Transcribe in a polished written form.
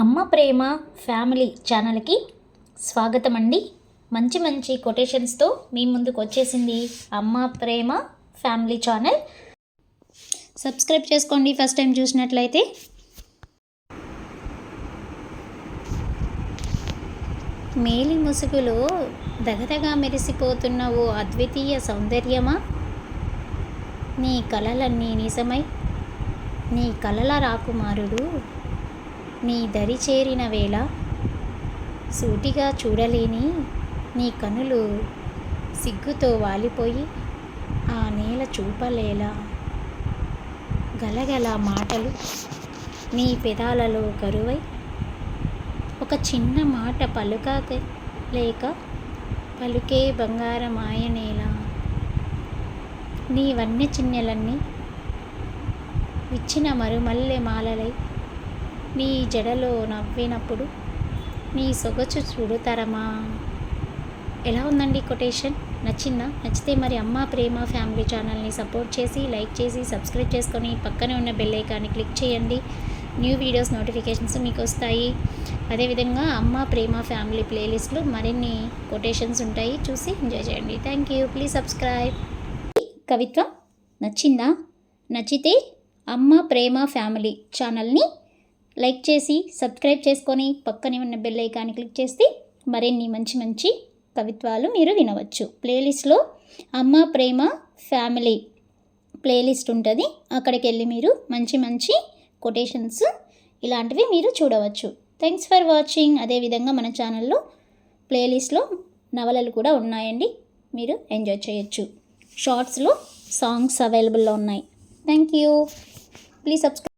అమ్మ ప్రేమ ఫ్యామిలీ ఛానల్కి స్వాగతం అండి. మంచి మంచి కొటేషన్స్తో మీ ముందుకు వచ్చేసింది అమ్మ ప్రేమ ఫ్యామిలీ ఛానల్. సబ్స్క్రైబ్ చేసుకోండి ఫస్ట్ టైం చూసినట్లయితే. మేలి ముసుగులో దగదగా మెరిసిపోతున్న ఓ అద్వితీయ సౌందర్యమా, నీ కలలన్నీ నిజమై నీ కలల రాకుమారుడు నీ దరి చేరిన వేళ సూటిగా చూడలేని నీ కనులు సిగ్గుతో వాలిపోయి ఆ నేల చూపలేలా గలగల మాటలు నీ పెదాలలో కరువై ఒక చిన్న మాట లేక పలుకే బంగారమాయనేలా నీ వన్నె చిన్నెలన్నీ విచ్చిన మరుమల్లె మాలలై నీ జడలో నవ్వినప్పుడు నీ సొగచు చూడుతరమా. ఎలా ఉందండి కొటేషన్? నచ్చిందా? నచ్చితే మరి అమ్మ ప్రేమ ఫ్యామిలీ ఛానల్ని సపోర్ట్ చేసి లైక్ చేసి సబ్స్క్రైబ్ చేసుకొని పక్కనే ఉన్న బెల్ ఐకాన్ని క్లిక్ చేయండి. న్యూ వీడియోస్ నోటిఫికేషన్స్ మీకు వస్తాయి. అదేవిధంగా అమ్మ ప్రేమ ఫ్యామిలీ ప్లేలిస్ట్లో మరిన్ని కొటేషన్స్ ఉంటాయి, చూసి ఎంజాయ్ చేయండి. Thank you. Please subscribe. కవిత్వం నచ్చిందా? నచ్చితే అమ్మ ప్రేమ ఫ్యామిలీ ఛానల్ని లైక్ చేసి సబ్స్క్రైబ్ చేసుకొని పక్కనే ఉన్న బెల్ ఐకాన్ని క్లిక్ చేస్తే మరిన్ని మంచి మంచి కవిత్వాలు మీరు వినవచ్చు. ప్లేలిస్ట్లో అమ్మ ప్రేమ ఫ్యామిలీ ప్లేలిస్ట్ ఉంటుంది, అక్కడికి వెళ్ళి మీరు మంచి మంచి కొటేషన్స్ ఇలాంటివి మీరు చూడవచ్చు. Thanks for watching. అదేవిధంగా మన ఛానల్లో ప్లేలిస్ట్లో నవలలు కూడా ఉన్నాయండి, మీరు ఎంజాయ్ చేయొచ్చు. షార్ట్స్లో సాంగ్స్ అవైలబుల్లో ఉన్నాయి. Thank you. Please subscribe.